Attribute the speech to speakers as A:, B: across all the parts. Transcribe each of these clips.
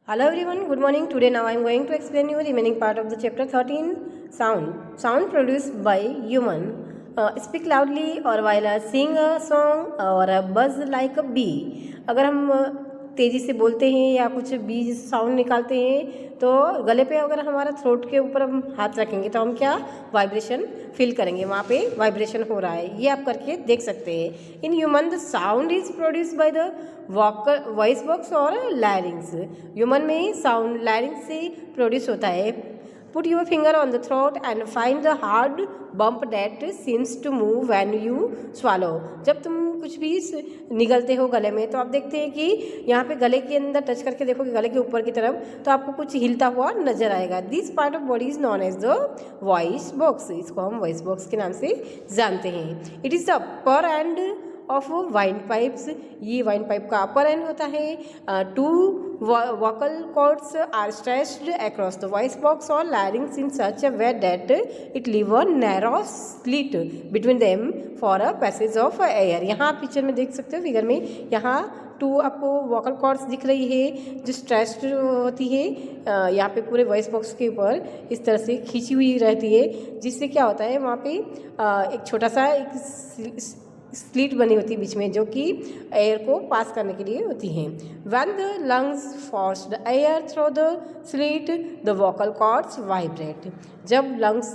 A: Hello everyone, good morning. Today now I am going to explain you remaining part of the chapter 13 sound. Sound produced by human. Speak loudly or while sing a song or a buzz like a bee. अगर हम तेज़ी से बोलते हैं या कुछ बीज sound निकालते हैं तो गले पे अगर हमारा थ्रोट के ऊपर हम हाथ रखेंगे तो हम क्या वाइब्रेशन फील करेंगे, वहाँ पे वाइब्रेशन हो रहा है, ये आप करके देख सकते हैं। In human the sound is produce by the voice box और लैरिंग्स। ह्यूमन में साउंड लैरिंग्स से प्रोड्यूस होता है। Put your finger on the throat and find the hard bump that seems to move when you swallow. जब तुम कुछ भी निगलते हो गले में तो आप देखते हैं कि यहाँ पे गले के अंदर टच करके देखोगे गले के ऊपर की तरफ तो आपको कुछ हिलता हुआ नजर आएगा। This part of body is known as the voice box. इसको हम वॉइस बॉक्स के नाम से जानते हैं। It is the upper end of wind pipes. ये वाइंड पाइप का अपर एंड होता है। Two vocal cords are stretched across the voice box और larynx in such a way that it leave a narrow slit between them for a passage of air. यहाँ आप picture में देख सकते हो, फिगर में यहाँ टू आपको वोकल कॉर्ड्स दिख रही है जो स्ट्रेच्ड होती है यहाँ पे पूरे वॉइस बॉक्स के ऊपर इस तरह से खींची हुई रहती है, जिससे क्या होता है वहाँ पे एक छोटा सा एक स्लिट बनी होती है बीच में जो कि एयर को पास करने के लिए होती हैं। When the lungs force the air through the slit the vocal cords vibrate. जब लंग्स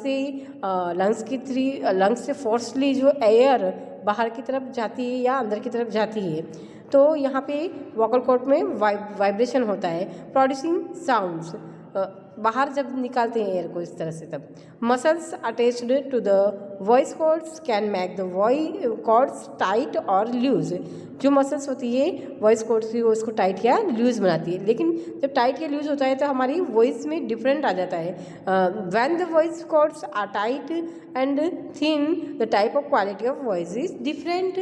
A: से फोर्सली जो एयर बाहर की तरफ जाती है या अंदर की तरफ जाती है तो यहाँ पे वोकल कॉर्ड में वाइब्रेशन होता है, प्रोड्यूसिंग साउंड्स। बाहर जब निकालते हैं एयर को इस तरह से तब muscles attached to the voice cords can make the cords tight और लूज। जो मसल्स होती है वॉइस कॉर्ड्स की वो इसको टाइट या लूज बनाती है, लेकिन जब टाइट या लूज होता है तो हमारी वॉइस में डिफरेंट आ जाता है। When the voice cords are tight and thin the type of quality of voice is different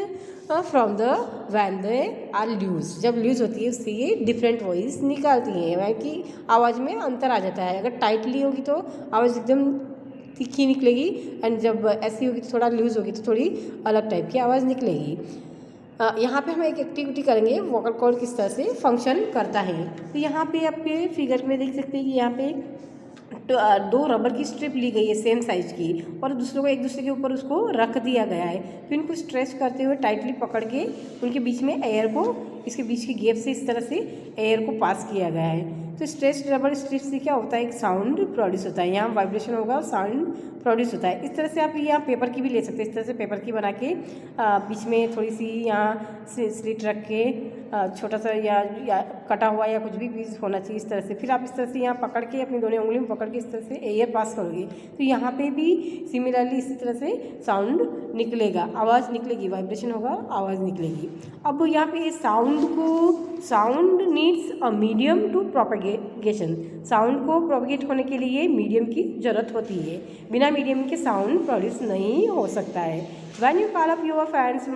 A: from the when they are loose. जब लूज होती है उससे ये डिफरेंट वॉइस निकालती हैं, यानी कि आवाज़ में अंतर आ जाता है। अगर टाइटली होगी तो आवाज़ एकदम तीखी निकलेगी एंड जब ऐसी होगी तो थोड़ा लूज होगी तो थोड़ी अलग टाइप की आवाज़ निकलेगी। यहाँ पे हम एक एक्टिविटी करेंगे वोकल कॉर्ड किस तरह से फंक्शन करता है। तो यहाँ पे आपके फिगर में देख सकते हैं कि यहाँ पे दो रबर की स्ट्रिप ली गई है सेम साइज की और दूसरों को एक दूसरे के ऊपर उसको रख दिया गया है। फिर इनको स्ट्रेच करते हुए टाइटली पकड़ के उनके बीच में एयर को इसके बीच की गैप से इस तरह से एयर को पास किया गया है। तो स्ट्रेच रबर स्ट्रिप से क्या होता है, एक साउंड प्रोड्यूस होता है। यहाँ वाइब्रेशन होगा, साउंड प्रोड्यूस होता है। इस तरह से आप यहाँ पेपर की भी ले सकते हैं। इस तरह से पेपर की बना के बीच में थोड़ी सी यहाँ स्लिट रख के छोटा सा या कटा हुआ या कुछ भी पीस होना चाहिए इस तरह से। फिर आप इस तरह से यहाँ पकड़ के अपनी दोनों उंगली में पकड़ के इस तरह से एयर पास करोगे तो यहाँ पे भी सिमिलरली इसी तरह से साउंड निकलेगा, आवाज़ निकलेगी, वाइब्रेशन होगा, आवाज़ निकलेगी। अब यहाँ पे sound needs a medium to propagation. Sound को प्रोपेगेट होने के लिए मीडियम की ज़रूरत होती है, बिना मीडियम के साउंड प्रोड्यूस नहीं हो सकता है। When you call up your friends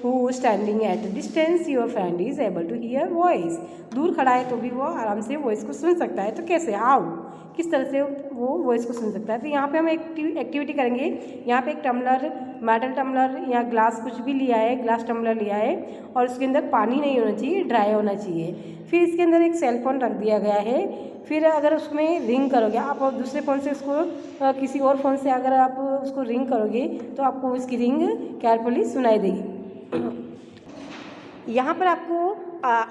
A: who standing at a distance, your friend is able to hear voice. दूर खड़ा है तो भी वो आराम से वॉइस को सुन सकता है। तो कैसे, हाउ, किस तरह से वो वॉइस को सुन सकता है। तो यहाँ पे हम एक्टिविटी करेंगे। यहाँ पे एक टम्बलर, मेटल टम्बलर या ग्लास कुछ भी लिया है, ग्लास टम्बलर लिया है और उसके अंदर पानी नहीं होना चाहिए, ड्राई होना चाहिए। फिर इसके अंदर एक सेल फोन रख दिया गया है। फिर अगर उसमें रिंग करोगे आप और दूसरे फ़ोन से उसको किसी और फ़ोन से अगर आप उसको रिंग करोगे तो आपको उसकी रिंग केयरफुली सुनाई देगी। यहाँ पर आपको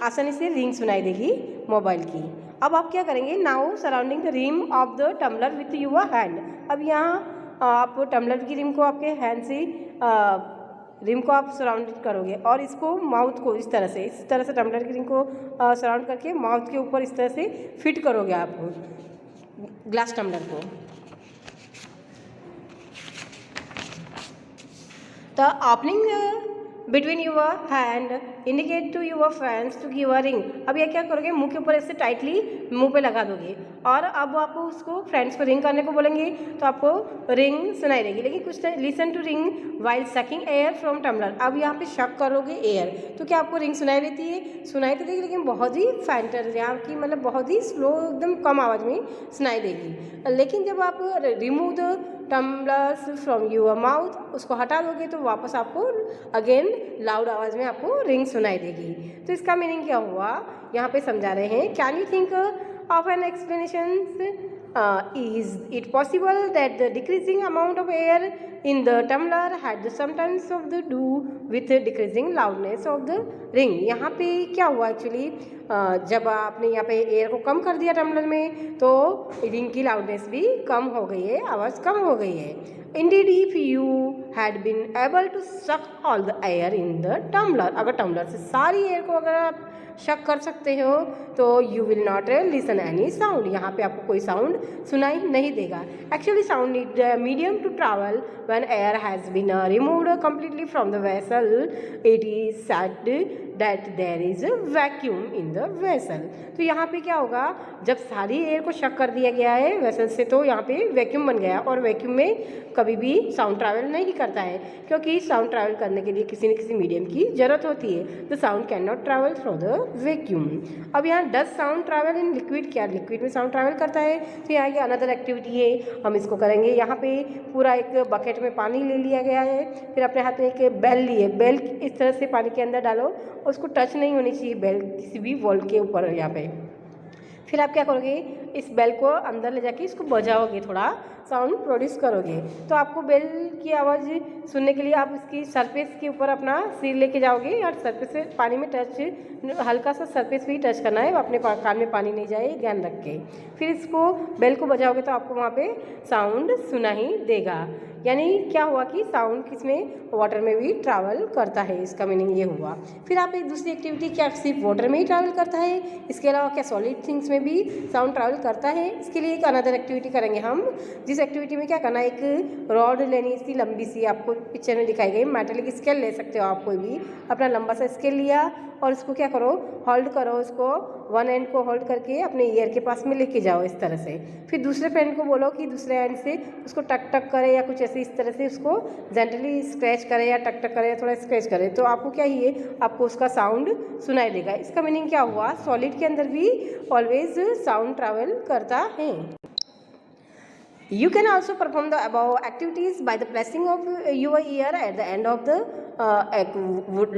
A: आसानी से रिंग सुनाई देगी मोबाइल की। अब आप क्या करेंगे, now surrounding the rim of the tumbler with your hand. अब यहाँ आप टम्बलर की रिम को आपके हैंड से रिम को आप सराउंडेड करोगे और इसको माउथ को इस तरह से टम्बलर की रिम को सराउंड करके माउथ के ऊपर इस तरह से फिट करोगे आप ग्लास टम्बलर को। The opening between your hand indicate to your friends to give a ring। अब यह क्या करोगे, मुंह के ऊपर ऐसे टाइटली मुंह पे लगा दोगे और अब आप उसको फ्रेंड्स को रिंग करने को बोलेंगे तो आपको रिंग सुनाई देगी। लेकिन कुछ listen to ring while sucking air from tumbler. अब यहाँ पे शक करोगे एयर तो क्या आपको रिंग सुनाई देती है, सुनाई तो देगी लेकिन बहुत ही फैंटर, यहाँ की मतलब बहुत ही स्लो, एकदम कम आवाज़ में सुनाई देगी। लेकिन जब आप remove the tumblers from your mouth, उसको हटा दोगे तो वापस आपको अगेन लाउड आवाज़ में आपको रिंग सुनाई देगी। तो इसका मीनिंग क्या हुआ, यहाँ पे समझा रहे हैं, can you think of an explanation, is it possible that the decreasing amount of air in the tumbler had sometimes of the do with the decreasing loudness of the ring। यहाँ पे क्या हुआ एक्चुअली, जब आपने यहाँ पे air को कम कर दिया टम्बलर में तो रिंग की लाउडनेस भी कम हो गई है, आवाज़ कम हो गई है। Indeed, if you had been able to suck all the air in the tumbler, अगर टम्बलर से सारी एयर को अगर आप शक कर सकते हो तो you will not listen any sound, यहाँ पे आपको कोई साउंड सुनाई नहीं देगा। Actually sound need medium to travel when air has been removed completely from the vessel, it is said that there is vacuum in the vessel. तो यहाँ पे क्या होगा, जब सारी एयर को शक कर दिया गया है वेसल से तो यहाँ पे वैक्यूम बन गया, और वैक्यूम में कभी भी साउंड ट्रैवल नहीं करता है, क्योंकि साउंड ट्रैवल करने के लिए किसी न किसी मीडियम की ज़रूरत होती है। The sound can not travel through the vacuum. अब यहाँ does sound travel in liquid, क्या लिक्विड में साउंड ट्रैवल करता है? तो यहाँ की अनदर एक्टिविटी है, हम इसको करेंगे। यहाँ पे पूरा एक बकेट में पानी ले लिया गया है, फिर अपने हाथ में एक बेल ली है, बेल इस तरह से पानी के अंदर डालो, उसको टच नहीं होनी चाहिए बेल किसी भी वॉल के ऊपर यहाँ पे। फिर आप क्या करोगे, इस बेल को अंदर ले जाके इसको बजाओगे, थोड़ा साउंड प्रोड्यूस करोगे। तो आपको बेल की आवाज़ सुनने के लिए आप इसकी सरफेस के ऊपर अपना सिर लेके जाओगे और सरफेस से पानी में टच, हल्का सा सरफेस भी टच करना है, अपने कान में पानी नहीं जाए, ध्यान रख के। फिर इसको बेल को बजाओगे तो आपको वहाँ पे साउंड सुना ही देगा। यानी क्या हुआ कि साउंड किसमें, वाटर में भी ट्रैवल करता है, इसका मीनिंग ये हुआ। फिर आप एक दूसरी एक्टिविटी, क्या सिर्फ वाटर में ही ट्रैवल करता है, इसके अलावा क्या सॉलिड थिंग्स में भी साउंड ट्रैवल करता है? इसके लिए एक अनदर एक्टिविटी करेंगे हम, जिस एक्टिविटी में क्या करना है, एक रॉड लेनी सी लंबी सी, आपको पिक्चर में दिखाई गई, मेटेलिक स्केल ले सकते हो आप, कोई भी अपना लंबा सा स्केल लिया और इसको क्या करो, होल्ड करो, इसको वन एंड को होल्ड करके अपने ईयर के पास में लेके जाओ इस तरह से। फिर दूसरे फ्रेंड को बोलो कि दूसरे एंड से उसको टक टक करे या कुछ ऐसे इस तरह से उसको जेंटली स्क्रैच करे या टक टक करे या थोड़ा स्क्रैच करे, तो आपको क्या ही है, आपको उसका साउंड सुनाई देगा। इसका मीनिंग क्या हुआ, सॉलिड के अंदर भी ऑलवेज साउंड ट्रैवल करता है। You can also perform the above activities by the placing of your ear at the end of the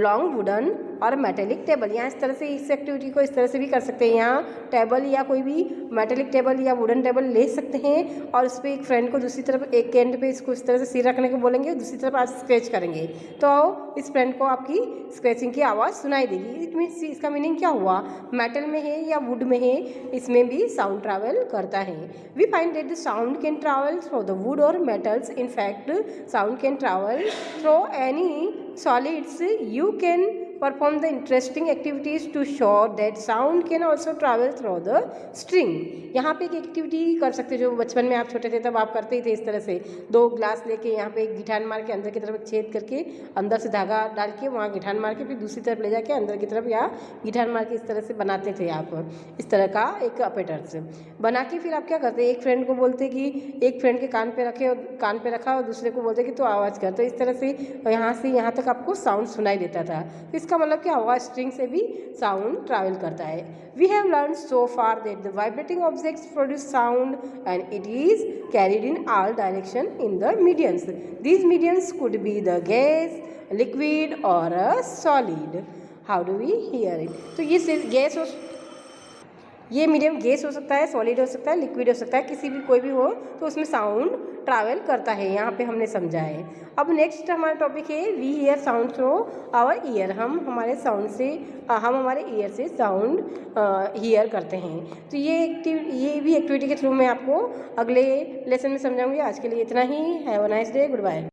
A: long wooden और मेटेलिक टेबल। यहाँ इस तरह से इस एक्टिविटी को इस तरह से भी कर सकते हैं। यहाँ टेबल या कोई भी मेटेलिक टेबल या वुडन टेबल ले सकते हैं और उस पर एक फ्रेंड को दूसरी तरफ एक एंड पे इसको इस तरह से सिर रखने को बोलेंगे और दूसरी तरफ आप स्क्रैच करेंगे तो इस फ्रेंड को आपकी स्क्रैचिंग की आवाज़ सुनाई देगी। इट मीन्स इसका मीनिंग क्या हुआ, मेटल में है या वुड में है, इसमें भी साउंड ट्रैवल करता है। We find that the sound can travel through the wood और metals. In fact sound can travel through any solids. You can perform the interesting activities to show that sound can also travel through the string। यहाँ पे एक activity कर सकते हो जो बचपन में आप छोटे थे तब आप करते ही थे। इस तरह से दो ग्लास लेके यहाँ पे एक गिठान मार के अंदर की तरफ छेद करके अंदर से धागा डाल के वहाँ गिठान मार के फिर दूसरी तरफ ले जाके अंदर की तरफ या गिठान मार के इस तरह से बनाते थे आप। इस तरह का एक अपैरेटस बना के फिर आप क्या करते, एक फ्रेंड को बोलते कि एक फ्रेंड के कान पे रखे, कान पे रखा और दूसरे को बोलते कि तो आवाज़ कर। तो इस तरह से यहाँ तक आपको साउंड सुनाई देता था। तो इसका मतलब क्या हुआ, स्ट्रिंग से भी साउंड ट्रैवल करता है। We have learn so far that the vibrating objects produce sound and it is carried in all direction in the mediums. These mediums could be the gas, liquid और a solid. How do we hear it? तो ये medium gas हो सकता है, solid हो सकता है, liquid हो सकता है, किसी भी कोई भी हो तो उसमें साउंड ट्रैवल करता है। यहाँ पे हमने समझा है। अब नेक्स्ट हमारा टॉपिक है we hear sound through our ear. हम हमारे ईयर से साउंड हियर करते हैं। तो ये भी एक्टिविटी के थ्रू मैं आपको अगले लेसन में समझाऊंगी। आज के लिए इतना ही। Have a nice day, good bye.